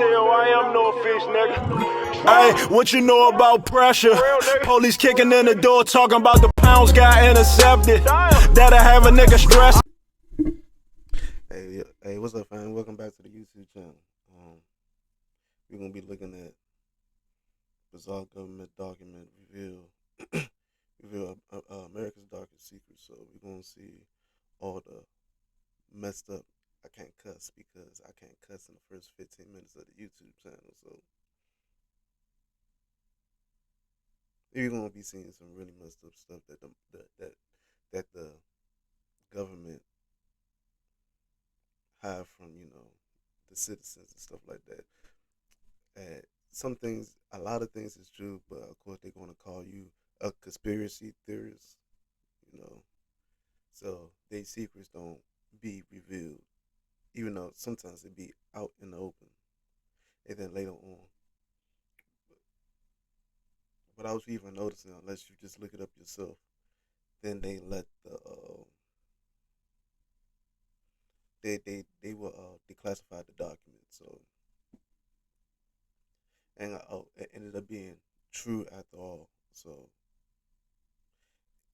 still, I am no fish, nigga. Hey, what you know about pressure? Police kicking in the door, talking about the pounds got intercepted. That'll have a nigga stressed. Hey, what's up, fam? Welcome back to the YouTube channel. We're gonna be looking at bizarre government document reveal America's darkest secrets. So we're gonna see all the messed up. I can't cuss because I can't cuss in the first 15 minutes of the YouTube channel. So you're gonna be seeing some really messed up stuff that the government hide from, the citizens and stuff like that. And some things, a lot of things is true, but of course they're gonna call you a conspiracy theorist, So their secrets don't be revealed, even though sometimes they be out in the open. And then later on, without you even noticing, unless you just look it up yourself, then they let they will declassify the document. So and it ended up being true after all. So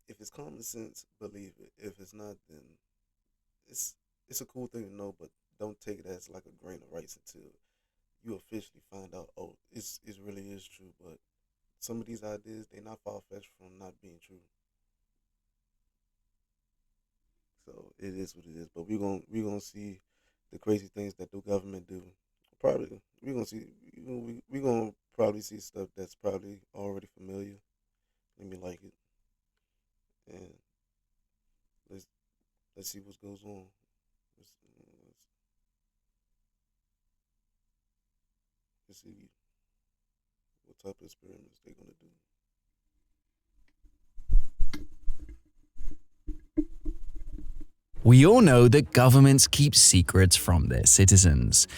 if it's common sense, believe it. If it's not, then it's a cool thing to know, but don't take it as like a grain of rice until you officially find out, oh, it really is true. But some of these ideas, they're not far-fetched from not being true. So it is what it is. But we're gonna see the crazy things that the government do. Probably we're gonna probably see stuff that's probably already familiar. Let me like it. And let's see what goes on. Let's see what type of experiments they're gonna do. We all know that governments keep secrets from their citizens.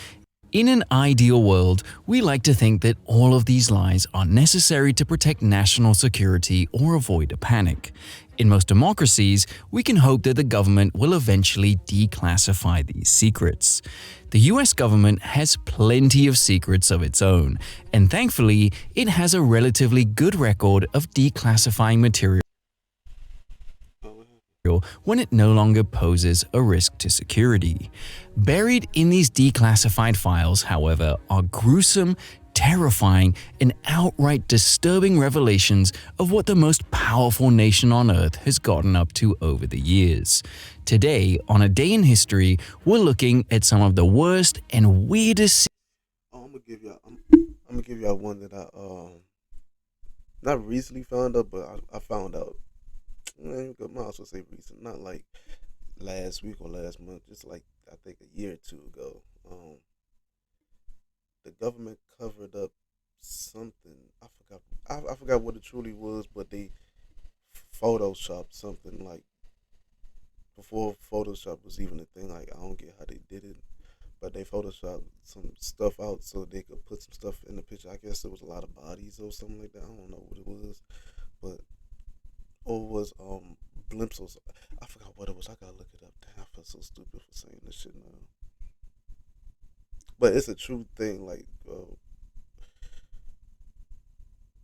In an ideal world, we like to think that all of these lies are necessary to protect national security or avoid a panic. In most democracies, we can hope that the government will eventually declassify these secrets. The US government has plenty of secrets of its own, and thankfully, it has a relatively good record of declassifying material when it no longer poses a risk to security. Buried in these declassified files, however, are gruesome, terrifying, and outright disturbing revelations of what the most powerful nation on Earth has gotten up to over the years. Today, on A Day in History, we're looking at some of the worst and weirdest. I'm gonna give y'all one that I not recently found out, but I found out. I might as well say recent, not like last week or last month, just like I think a year or two ago. The government covered up something. I forgot what it truly was, but they photoshopped something like before Photoshop was even a thing. Like, I don't get how they did it, but they photoshopped some stuff out so they could put some stuff in the picture. I guess there was a lot of bodies or something like that. I don't know what it was, but or was blimps or something. I forgot what it was. I gotta look it up. Damn, I feel so stupid for saying this shit now. But it's a true thing. Like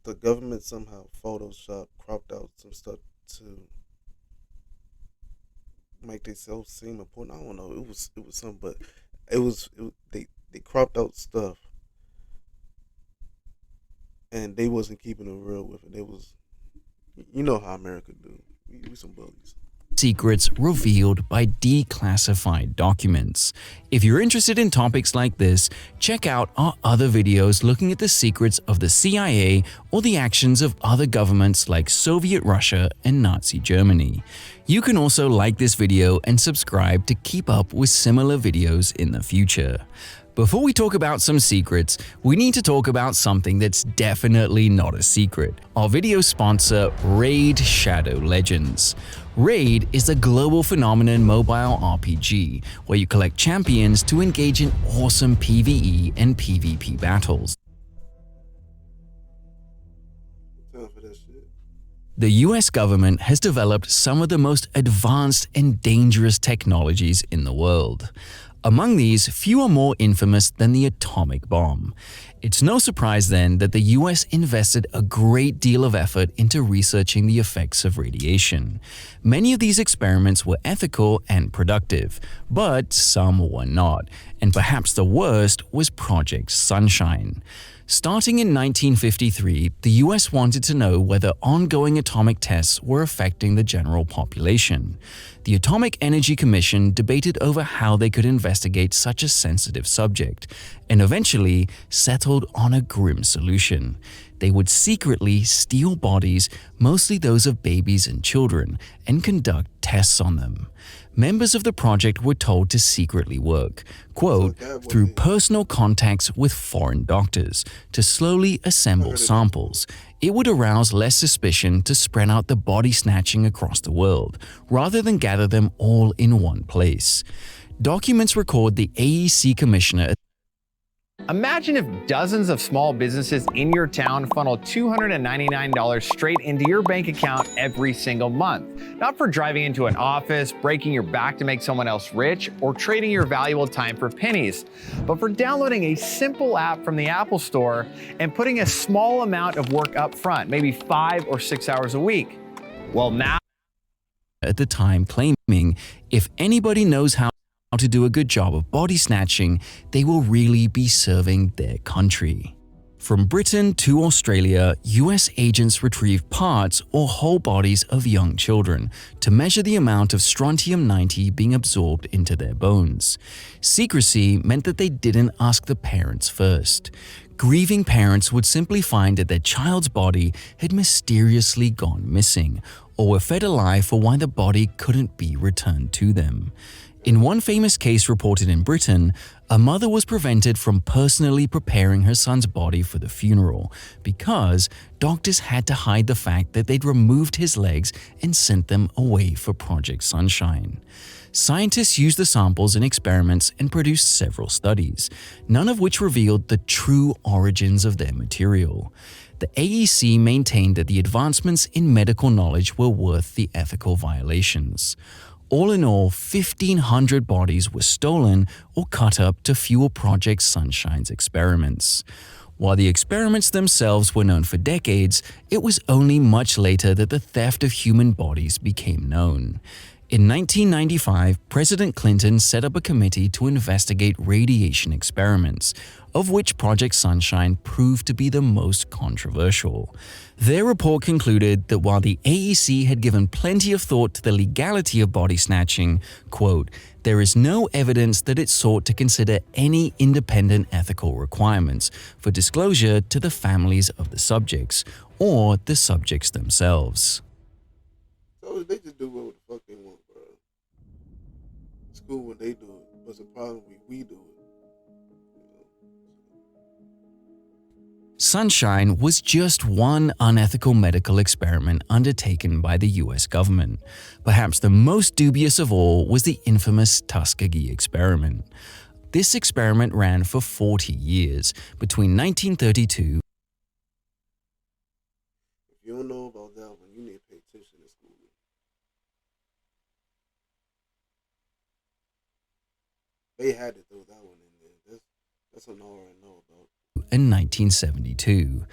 the government somehow photoshopped, cropped out some stuff to make themselves seem important. I don't know. It was something, but they cropped out stuff, and they wasn't keeping it real with it. They was. You know how America do. We some bullies. Secrets revealed by declassified documents. If you're interested in topics like this, check out our other videos looking at the secrets of the CIA or the actions of other governments like Soviet Russia and Nazi Germany. You can also like this video and subscribe to keep up with similar videos in the future. Before we talk about some secrets, we need to talk about something that's definitely not a secret. Our video sponsor, Raid Shadow Legends. Raid is a global phenomenon mobile RPG where you collect champions to engage in awesome PvE and PvP battles. The US government has developed some of the most advanced and dangerous technologies in the world. Among these, few are more infamous than the atomic bomb. It's no surprise then that the US invested a great deal of effort into researching the effects of radiation. Many of these experiments were ethical and productive, but some were not, and perhaps the worst was Project Sunshine. Starting in 1953, the US wanted to know whether ongoing atomic tests were affecting the general population. The Atomic Energy Commission debated over how they could investigate such a sensitive subject, and eventually settled on a grim solution. They would secretly steal bodies, mostly those of babies and children, and conduct tests on them. Members of the project were told to secretly work, quote, through personal contacts with foreign doctors, to slowly assemble samples. It would arouse less suspicion to spread out the body snatching across the world, rather than gather them all in one place. Documents record the AEC commissioner. Imagine if dozens of small businesses in your town funnel $299 straight into your bank account every single month. Not for driving into an office, breaking your back to make someone else rich, or trading your valuable time for pennies, but for downloading a simple app from the Apple Store and putting a small amount of work up front, maybe 5 or 6 hours a week. Well, now At the time claiming, if anybody knows how to do a good job of body snatching, they will really be serving their country. From Britain to Australia, US agents retrieved parts or whole bodies of young children to measure the amount of strontium-90 being absorbed into their bones. Secrecy meant that they didn't ask the parents first. Grieving parents would simply find that their child's body had mysteriously gone missing, or were fed a lie for why the body couldn't be returned to them. In one famous case reported in Britain, a mother was prevented from personally preparing her son's body for the funeral because doctors had to hide the fact that they'd removed his legs and sent them away for Project Sunshine. Scientists used the samples in experiments and produced several studies, none of which revealed the true origins of their material. The AEC maintained that the advancements in medical knowledge were worth the ethical violations. All in all, 1,500 bodies were stolen or cut up to fuel Project Sunshine's experiments. While the experiments themselves were known for decades, it was only much later that the theft of human bodies became known. In 1995, President Clinton set up a committee to investigate radiation experiments, of which Project Sunshine proved to be the most controversial. Their report concluded that while the AEC had given plenty of thought to the legality of body snatching, quote, there is no evidence that it sought to consider any independent ethical requirements for disclosure to the families of the subjects or the subjects themselves. So they just do what the fuck they want, bro. It's cool when they do it, but it's a problem when we do it. Sunshine was just one unethical medical experiment undertaken by the US government. Perhaps the most dubious of all was the infamous Tuskegee experiment. This experiment ran for 40 years, between 1932. If you don't know about that one, you need to pay attention in school. They had to throw that one in there. That's something I already know about. In 1972.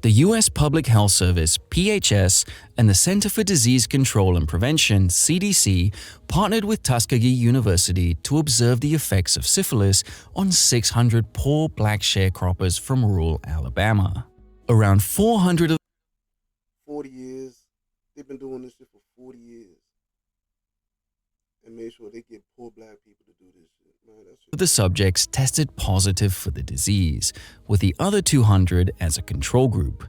The U.S. Public Health Service, PHS, and the Center for Disease Control and Prevention, CDC, partnered with Tuskegee University to observe the effects of syphilis on 600 poor black sharecroppers from rural Alabama. Around 400 of 40 years. They've been doing this shit for 40 years. And made sure they get poor black people to do this shit. Man, that shit. the subjects tested positive for the disease, with the other 200 as a control group.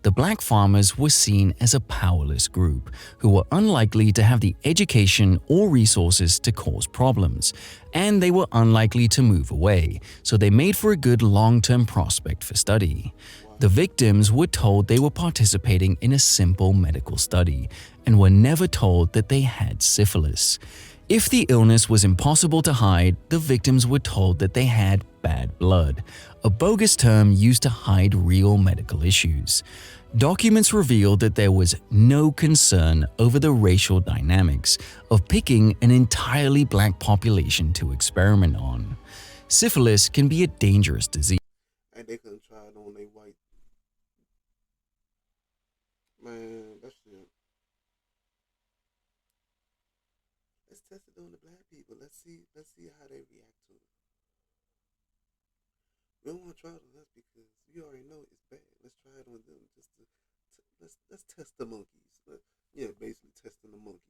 The black farmers were seen as a powerless group who were unlikely to have the education or resources to cause problems, and they were unlikely to move away, so they made for a good long-term prospect for study. The victims were told they were participating in a simple medical study and were never told that they had syphilis. If the illness was impossible to hide, the victims were told that they had bad blood, a bogus term used to hide real medical issues. Documents revealed that there was no concern over the racial dynamics of picking an entirely black population to experiment on. Syphilis can be a dangerous disease. And they couldn't try it on they white. Man, that shit. Let's test it on the black people. Let's see how they react to it. We don't want to try it on us because we already know it's bad. Let's try it on them. Let's test the monkeys. Yeah, basically testing the monkeys.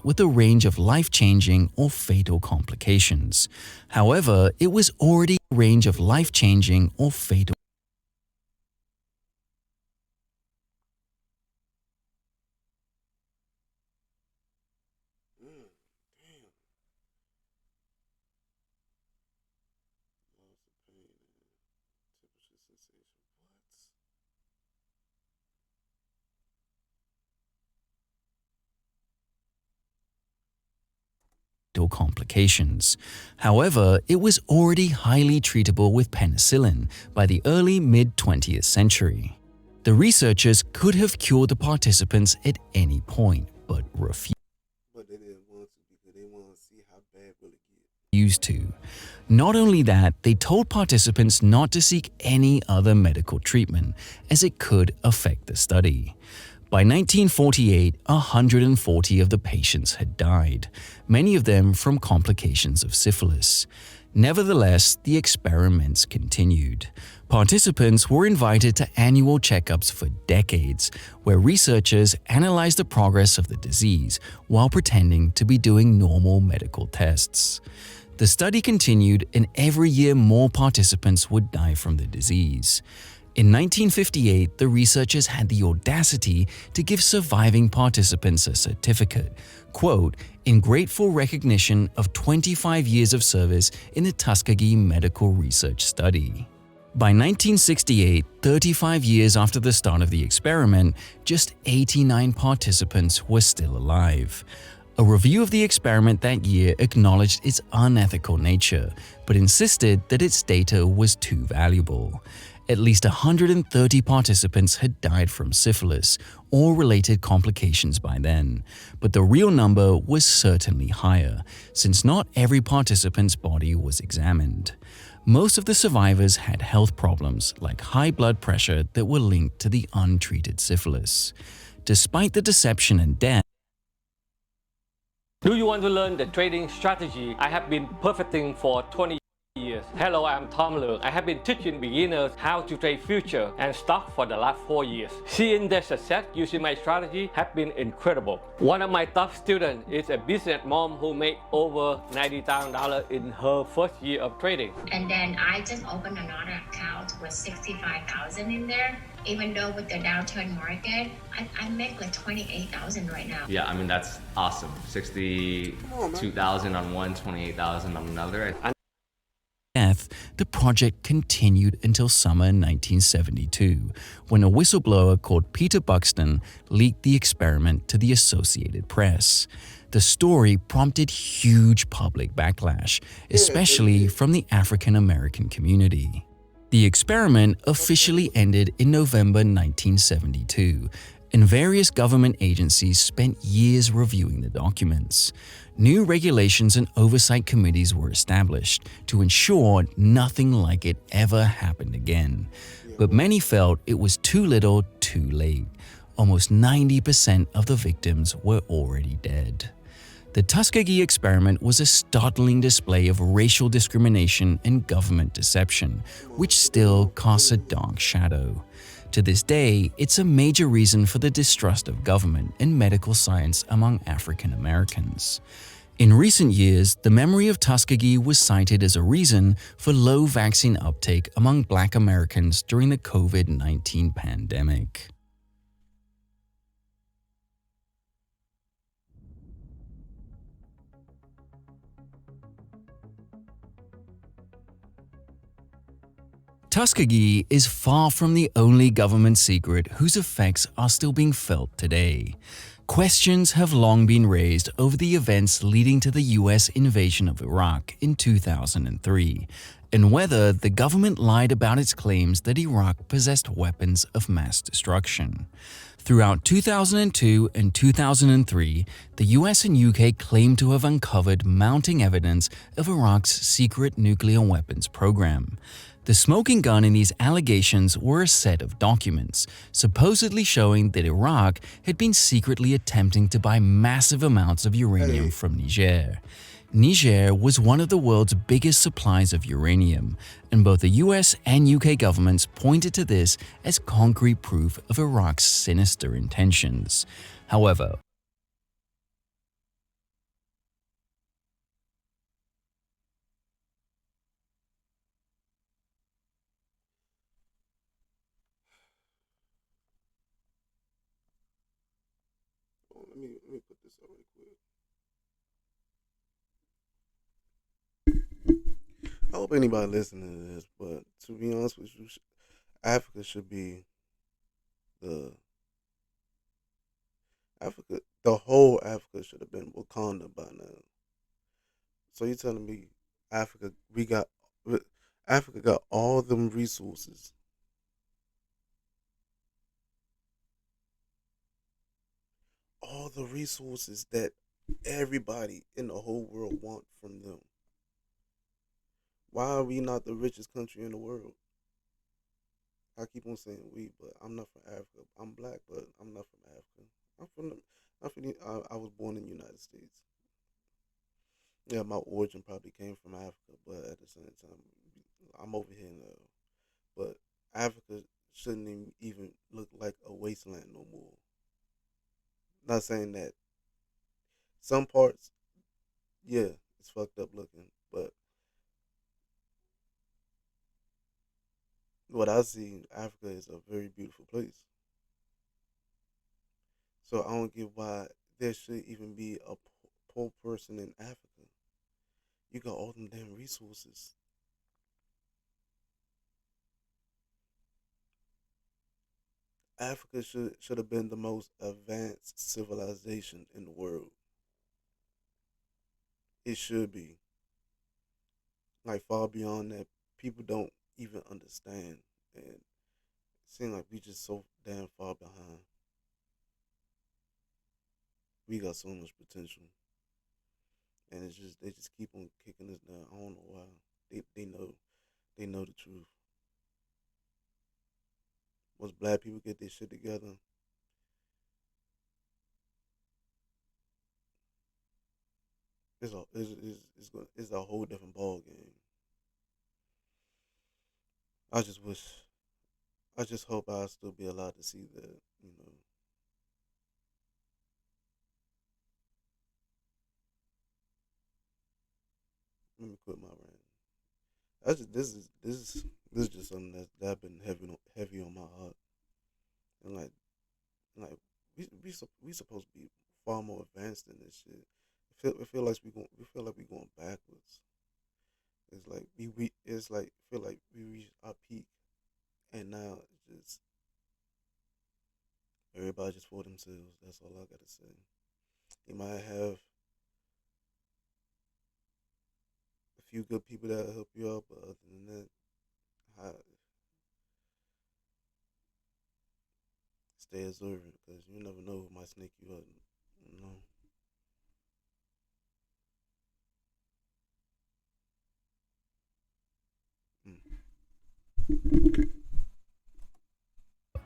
With a range of life-changing or fatal complications. However, it was already a range of life-changing or fatal. Damn. Loss of pain and temperature sensation. Complications. However, it was already highly treatable with penicillin by the early mid-20th century. The researchers could have cured the participants at any point, but refused. But they didn't want to because they want to see how bad will it get. Used to. Not only that, they told participants not to seek any other medical treatment as it could affect the study. By 1948, 140 of the patients had died, many of them from complications of syphilis. Nevertheless, the experiments continued. Participants were invited to annual checkups for decades, where researchers analyzed the progress of the disease while pretending to be doing normal medical tests. The study continued, and every year more participants would die from the disease. In 1958, the researchers had the audacity to give surviving participants a certificate, quote, in grateful recognition of 25 years of service in the Tuskegee Medical Research Study. By 1968, 35 years after the start of the experiment, just 89 participants were still alive. A review of the experiment that year acknowledged its unethical nature, but insisted that its data was too valuable. At least 130 participants had died from syphilis or related complications by then, but the real number was certainly higher, since not every participant's body was examined. Most of the survivors had health problems like high blood pressure that were linked to the untreated syphilis. Despite the deception and death, do you want to learn the trading strategy I have been perfecting for 20 years? Hello, I'm Tom Leung. I have been teaching beginners how to trade future and stock for the last 4 years. Seeing their success using my strategy has been incredible. One of my top students is a business mom who made over $90,000 in her first year of trading. And then I just opened another account with 65,000 in there. Even though with the downturn market, I make like 28,000 right now. Yeah, I mean, that's awesome. 62,000 on one, 28,000 on another. The project continued until summer 1972, when a whistleblower called Peter Buxton leaked the experiment to the Associated Press. The story prompted huge public backlash, especially from the African American community. The experiment officially ended in November 1972, and various government agencies spent years reviewing the documents. New regulations and oversight committees were established to ensure nothing like it ever happened again. But many felt it was too little, too late. Almost 90% of the victims were already dead. The Tuskegee experiment was a startling display of racial discrimination and government deception, which still casts a dark shadow. To this day, it's a major reason for the distrust of government and medical science among African Americans. In recent years, the memory of Tuskegee was cited as a reason for low vaccine uptake among Black Americans during the COVID-19 pandemic. Tuskegee is far from the only government secret whose effects are still being felt today. Questions have long been raised over the events leading to the US invasion of Iraq in 2003, and whether the government lied about its claims that Iraq possessed weapons of mass destruction. Throughout 2002 and 2003, the US and UK claimed to have uncovered mounting evidence of Iraq's secret nuclear weapons program. The smoking gun in these allegations were a set of documents, supposedly showing that Iraq had been secretly attempting to buy massive amounts of uranium from Niger. Niger was one of the world's biggest supplies of uranium, and both the US and UK governments pointed to this as concrete proof of Iraq's sinister intentions. However, Let me put this up right quick. I hope anybody listening to this, but to be honest with you, Africa should be the the whole Africa should have been Wakanda by now. So you're telling me Africa got all them resources, all the resources that everybody in the whole world want from them. Why are we not the richest country in the world? I keep on saying we, but I'm not from Africa. I'm black, but I'm not from Africa. I was born in the United States. Yeah, my origin probably came from Africa, but at the same time, I'm over here now. But Africa shouldn't even look like a wasteland no more. Not saying that some parts, yeah, it's fucked up looking, but what I see, Africa is a very beautiful place. So I don't get why there should even be a poor person in Africa. You got all them damn resources. Africa should have been the most advanced civilization in the world. It should be. Like far beyond that, people don't even understand. And it seems like we just so damn far behind. We got so much potential. And it's just they just keep on kicking us down. I don't know why. They know the truth. Once black people get their shit together, it's a whole different ball game. I just hope I'll still be allowed to see that, you know. Let me quit my rant. This is just something that been heavy on my heart, and like we supposed to be far more advanced than this shit. It feel like we going backwards. It's like feel like we reached our peak, and now it's just everybody just for themselves. That's all I gotta say. You might have a few good people that help you out, but other than that, stay observant because you never know who might snake you up. You know.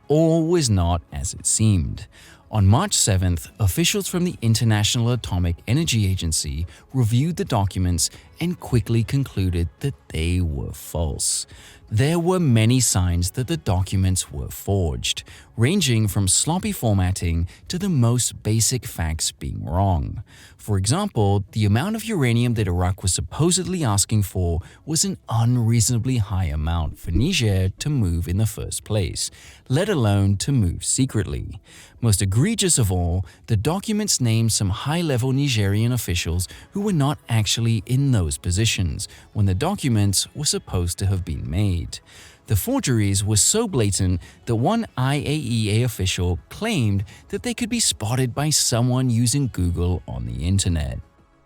all was not as it seemed. On March 7th, officials from the International Atomic Energy Agency reviewed the documents and quickly concluded that they were false. There were many signs that the documents were forged, ranging from sloppy formatting to the most basic facts being wrong. For example, the amount of uranium that Iraq was supposedly asking for was an unreasonably high amount for Niger to move in the first place, let alone to move secretly. Most egregious of all, the documents named some high-level Nigerian officials who were not actually in those positions when the documents were supposed to have been made. The forgeries were so blatant that one IAEA official claimed that they could be spotted by someone using Google on the internet.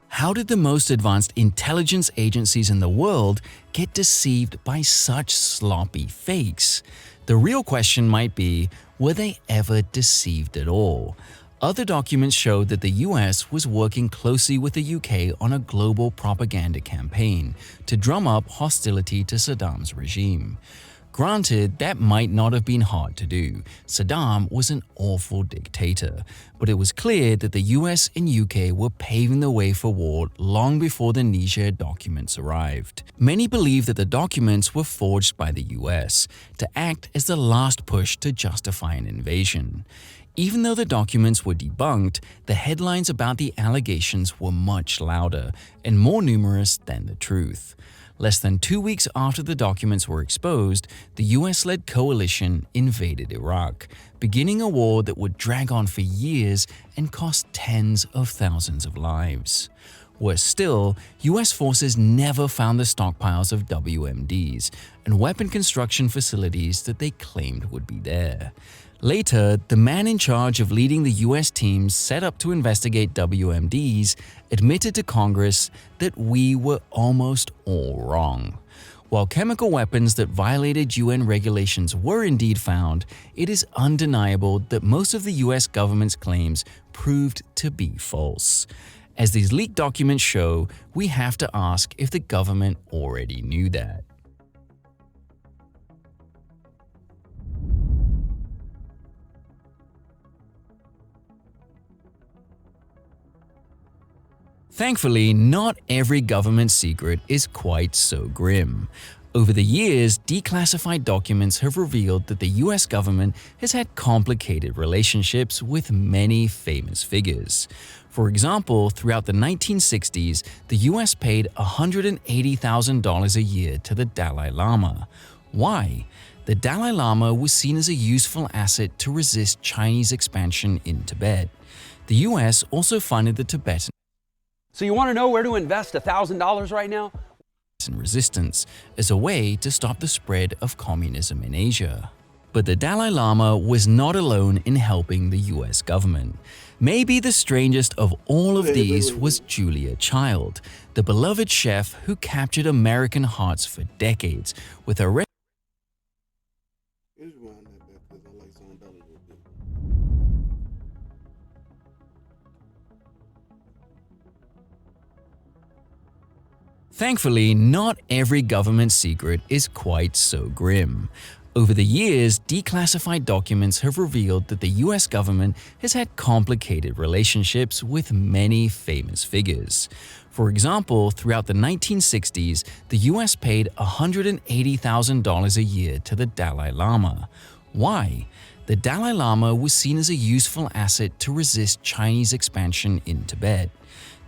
How did the most advanced intelligence agencies in the world get deceived by such sloppy fakes? The real question might be, were they ever deceived at all? Other documents showed that the US was working closely with the UK on a global propaganda campaign to drum up hostility to Saddam's regime. Granted, that might not have been hard to do. Saddam was an awful dictator, but it was clear that the US and UK were paving the way for war long before the Niger documents arrived. Many believe that the documents were forged by the US to act as the last push to justify an invasion. Even though the documents were debunked, the headlines about the allegations were much louder and more numerous than the truth. Less than 2 weeks after the documents were exposed, the US-led coalition invaded Iraq, beginning a war that would drag on for years and cost tens of thousands of lives. Worse still, US forces never found the stockpiles of WMDs and weapon construction facilities that they claimed would be there. Later, the man in charge of leading the US teams set up to investigate WMDs admitted to Congress that we were almost all wrong. While chemical weapons that violated UN regulations were indeed found, it is undeniable that most of the US government's claims proved to be false. As these leaked documents show, we have to ask if the government already knew that. Thankfully, not every government secret is quite so grim. Over the years, declassified documents have revealed that the US government has had complicated relationships with many famous figures. For example, throughout the 1960s, the US paid $180,000 a year to the Dalai Lama. Why? The Dalai Lama was seen as a useful asset to resist Chinese expansion in Tibet. The US also funded the Tibetan So you want to know where to invest $1,000 right now? resistance as a way to stop the spread of communism in Asia. But the Dalai Lama was not alone in helping the US government. Maybe the strangest of all of these was Julia Child, the beloved chef who captured American hearts for decades with her Just rewind that back because I like zoned out a little bit. Thankfully, not every government secret is quite so grim. Over the years, declassified documents have revealed that the US government has had complicated relationships with many famous figures. For example, throughout the 1960s, the US paid $180,000 a year to the Dalai Lama. Why? The Dalai Lama was seen as a useful asset to resist Chinese expansion in Tibet.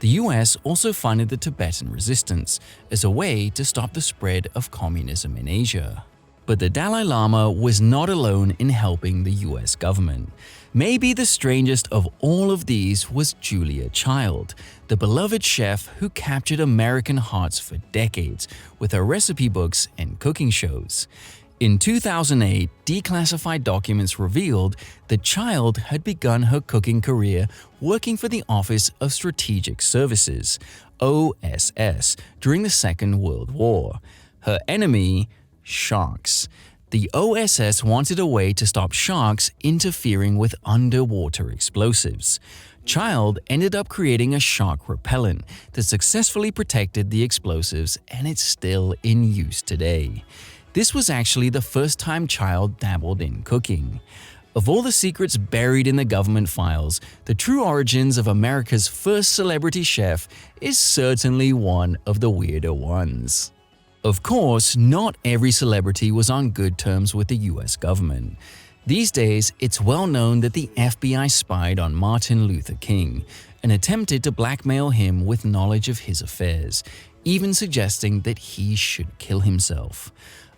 The US also funded the Tibetan resistance as a way to stop the spread of communism in Asia. But the Dalai Lama was not alone in helping the US government. Maybe the strangest of all of these was Julia Child, the beloved chef who captured American hearts for decades with her recipe books and cooking shows. In 2008, declassified documents revealed that Child had begun her cooking career working for the Office of Strategic Services, OSS, during the Second World War. Her enemy, sharks. The OSS wanted a way to stop sharks interfering with underwater explosives. Child ended up creating a shark repellent that successfully protected the explosives, and it's still in use today. This was actually the first time Child dabbled in cooking. Of all the secrets buried in the government files, the true origins of America's first celebrity chef is certainly one of the weirder ones. Of course, not every celebrity was on good terms with the US government. These days, it's well known that the FBI spied on Martin Luther King and attempted to blackmail him with knowledge of his affairs, even suggesting that he should kill himself.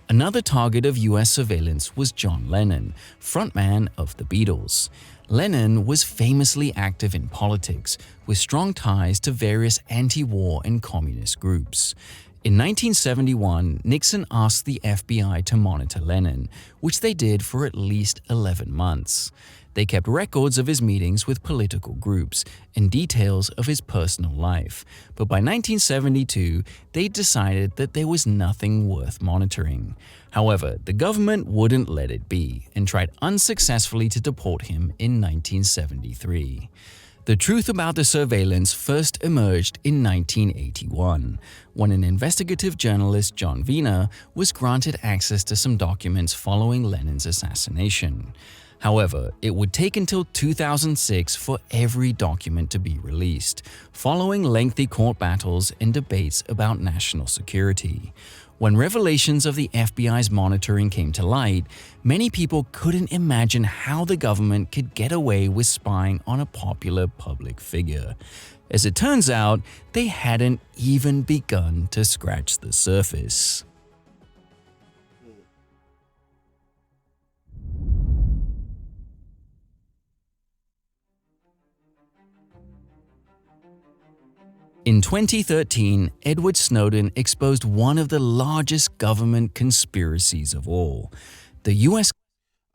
Another target of US surveillance was John Lennon, frontman of the Beatles. Lennon was famously active in politics, with strong ties to various anti-war and communist groups. In 1971, Nixon asked the FBI to monitor Lennon, which they did for at least 11 months. They kept records of his meetings with political groups and details of his personal life, but by 1972, they decided that there was nothing worth monitoring. However, the government wouldn't let it be and tried unsuccessfully to deport him in 1973. The truth about the surveillance first emerged in 1981, when an investigative journalist, John Wiener, was granted access to some documents following Lennon's assassination. However, it would take until 2006 for every document to be released, following lengthy court battles and debates about national security. When revelations of the FBI's monitoring came to light, many people couldn't imagine how the government could get away with spying on a popular public figure. As it turns out, they hadn't even begun to scratch the surface. In 2013, Edward Snowden exposed one of the largest government conspiracies of all. The U.S.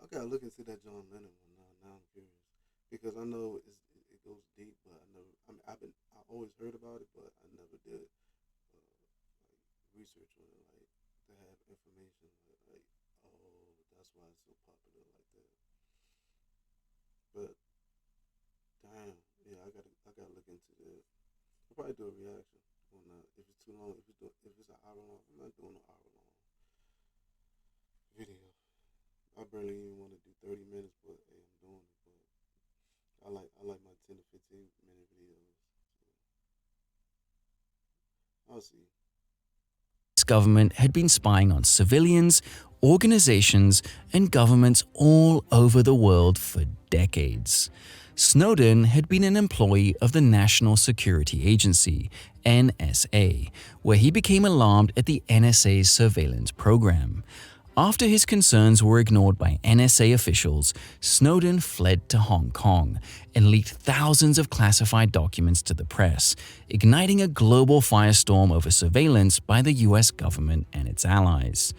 I gotta look into that John Lennon one now. Now I'm curious because I know it goes deep, but I always heard about it, but I never did research on it, to have information oh, that's why it's so popular like that. But damn, yeah, I gotta look into this. I'll probably do a reaction on that. If it's too long, if it's an hour long, I'm not doing an hour long video. I barely even want to do 30 minutes, but hey, I'm doing it. But I like my 10 to 15 minute videos. So I'll see. Government had been spying on civilians, organizations, and governments all over the world for decades. Snowden had been an employee of the National Security Agency, NSA, where he became alarmed at the NSA's surveillance program. After his concerns were ignored by NSA officials, Snowden fled to Hong Kong and leaked thousands of classified documents to the press, igniting a global firestorm over surveillance by the US government and its allies.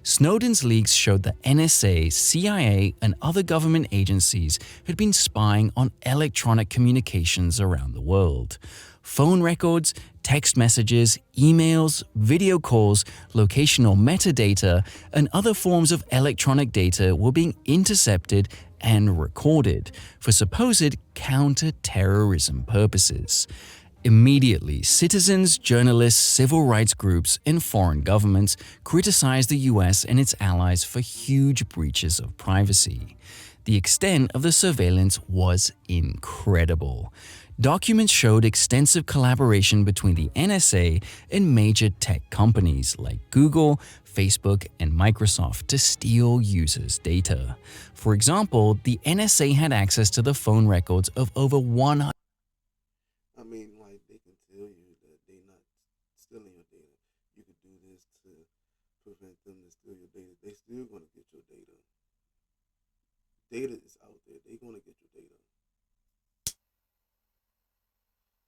Snowden's leaks showed that NSA, CIA, and other government agencies had been spying on electronic communications around the world. Phone records, text messages, emails, video calls, locational metadata, and other forms of electronic data were being intercepted and recorded for supposed counter-terrorism purposes. Immediately, citizens, journalists, civil rights groups, and foreign governments criticized the US and its allies for huge breaches of privacy. The extent of the surveillance was incredible. Documents showed extensive collaboration between the NSA and major tech companies like Google, Facebook, and Microsoft to steal users' data. For example, the NSA had access to the phone records of over 100. I mean, they can tell you that they're not stealing your data. You could do this to prevent them to steal your data. They still gonna get your data. Data is out there. They're gonna get your data.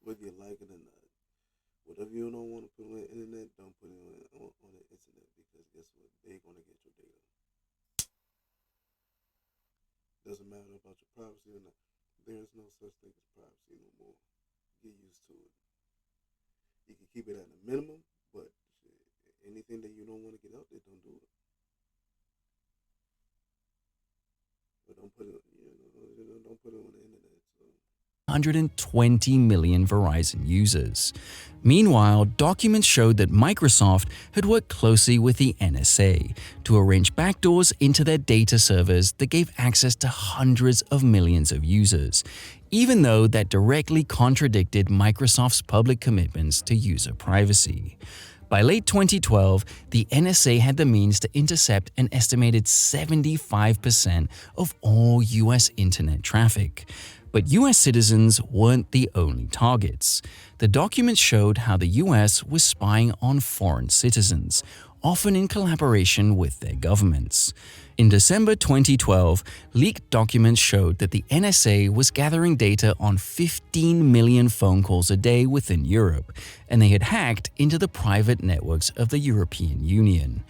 Whether you like it or not. Whatever you don't want to put on the internet, don't put it on the internet, because guess what? They're gonna get your data. Doesn't matter about your privacy or not. There is no such thing as privacy no more. Get used to it. You can keep it at a minimum, but anything that you don't want to get out there, don't do it. But don't put it, don't put it on the internet. So. 120 million Verizon users. Meanwhile, documents showed that Microsoft had worked closely with the NSA to arrange backdoors into their data servers that gave access to hundreds of millions of users, even though that directly contradicted Microsoft's public commitments to user privacy. By late 2012, the NSA had the means to intercept an estimated 75% of all US internet traffic. But US citizens weren't the only targets. The documents showed how the US was spying on foreign citizens, often in collaboration with their governments. In December 2012, leaked documents showed that the NSA was gathering data on 15 million phone calls a day within Europe, and they had hacked into the private networks of the European Union.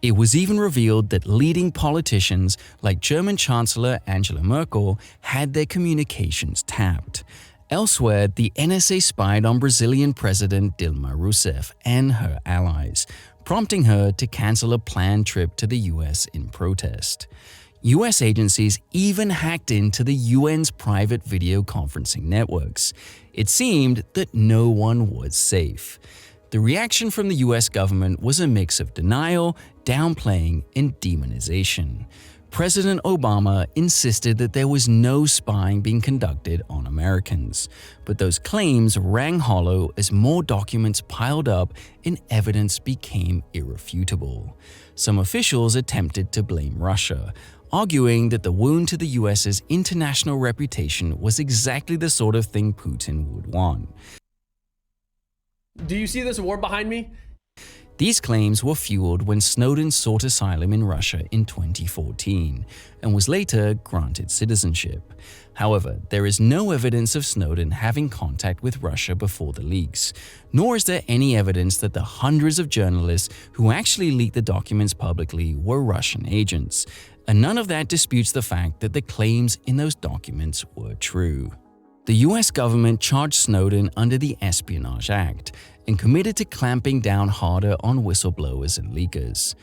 It was even revealed that leading politicians like German Chancellor Angela Merkel had their communications tapped. Elsewhere, the NSA spied on Brazilian President Dilma Rousseff and her allies, prompting her to cancel a planned trip to the US in protest. US agencies even hacked into the UN's private video conferencing networks. It seemed that no one was safe. The reaction from the US government was a mix of denial, downplaying, and demonization. President Obama insisted that there was no spying being conducted on Americans, but those claims rang hollow as more documents piled up and evidence became irrefutable. Some officials attempted to blame Russia, arguing that the wound to the US's international reputation was exactly the sort of thing Putin would want. Do you see this war behind me? These claims were fueled when Snowden sought asylum in Russia in 2014 and was later granted citizenship. However, there is no evidence of Snowden having contact with Russia before the leaks, nor is there any evidence that the hundreds of journalists who actually leaked the documents publicly were Russian agents, and none of that disputes the fact that the claims in those documents were true. The US government charged Snowden under the Espionage Act and committed to clamping down harder on whistleblowers and leakers.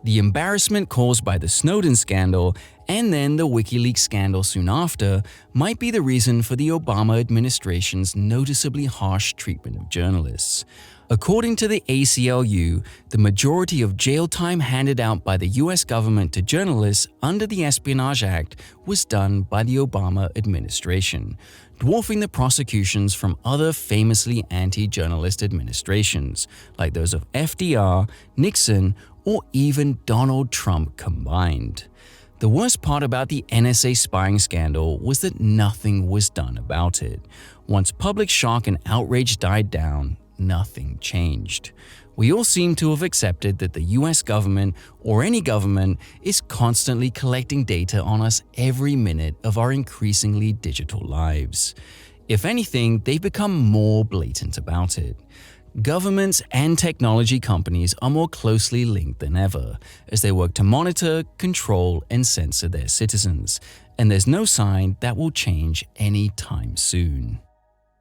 The embarrassment caused by the Snowden scandal and then the WikiLeaks scandal soon after might be the reason for the Obama administration's noticeably harsh treatment of journalists. According to the ACLU, the majority of jail time handed out by the US government to journalists under the Espionage Act was done by the Obama administration, dwarfing the prosecutions from other famously anti-journalist administrations, like those of FDR, Nixon, or even Donald Trump combined. The worst part about the NSA spying scandal was that nothing was done about it. Once public shock and outrage died down, nothing changed. We all seem to have accepted that the US government, or any government, is constantly collecting data on us every minute of our increasingly digital lives. If anything, they've become more blatant about it. Governments and technology companies are more closely linked than ever, as they work to monitor, control, and censor their citizens, and there's no sign that will change anytime soon.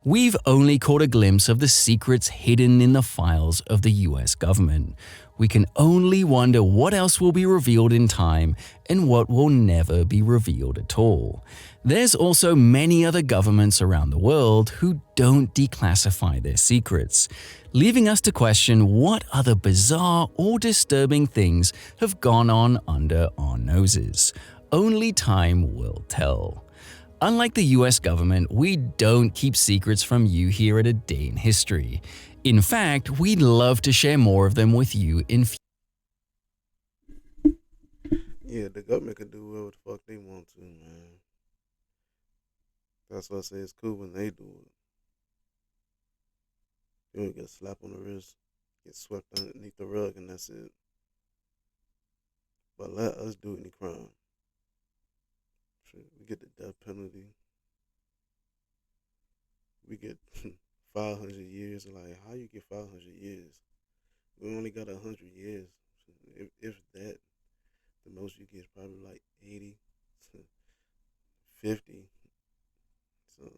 We've only caught a glimpse of the secrets hidden in the files of the US government. We can only wonder what else will be revealed in time and what will never be revealed at all. There's also many other governments around the world who don't declassify their secrets, leaving us to question what other bizarre or disturbing things have gone on under our noses. Only time will tell. Unlike the US government, we don't keep secrets from you here at A Day in History. In fact, we'd love to share more of them with you in Yeah, the government can do whatever the fuck they want to, man. That's why I say it's cool when they do it. You get a slap on the wrist, get swept underneath the rug, and that's it. But let us do any crime. We get the death penalty. We get 500 years. Like, how you get 500 years? We only got 100 years. If that, the most you get is probably like 80 to 50. So,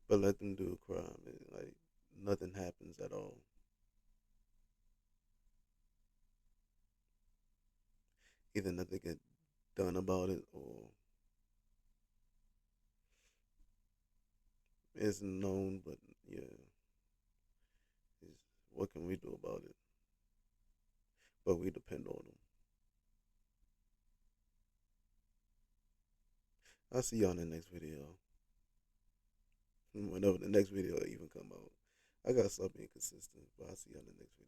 but let them do a crime. Like, nothing happens at all. Either nothing get done about it, or it's known, but yeah, what can we do about it? But we depend on them. I'll see y'all in the next video. Whenever the next video even come out. I gotta stop being consistent, but I'll see y'all in the next video.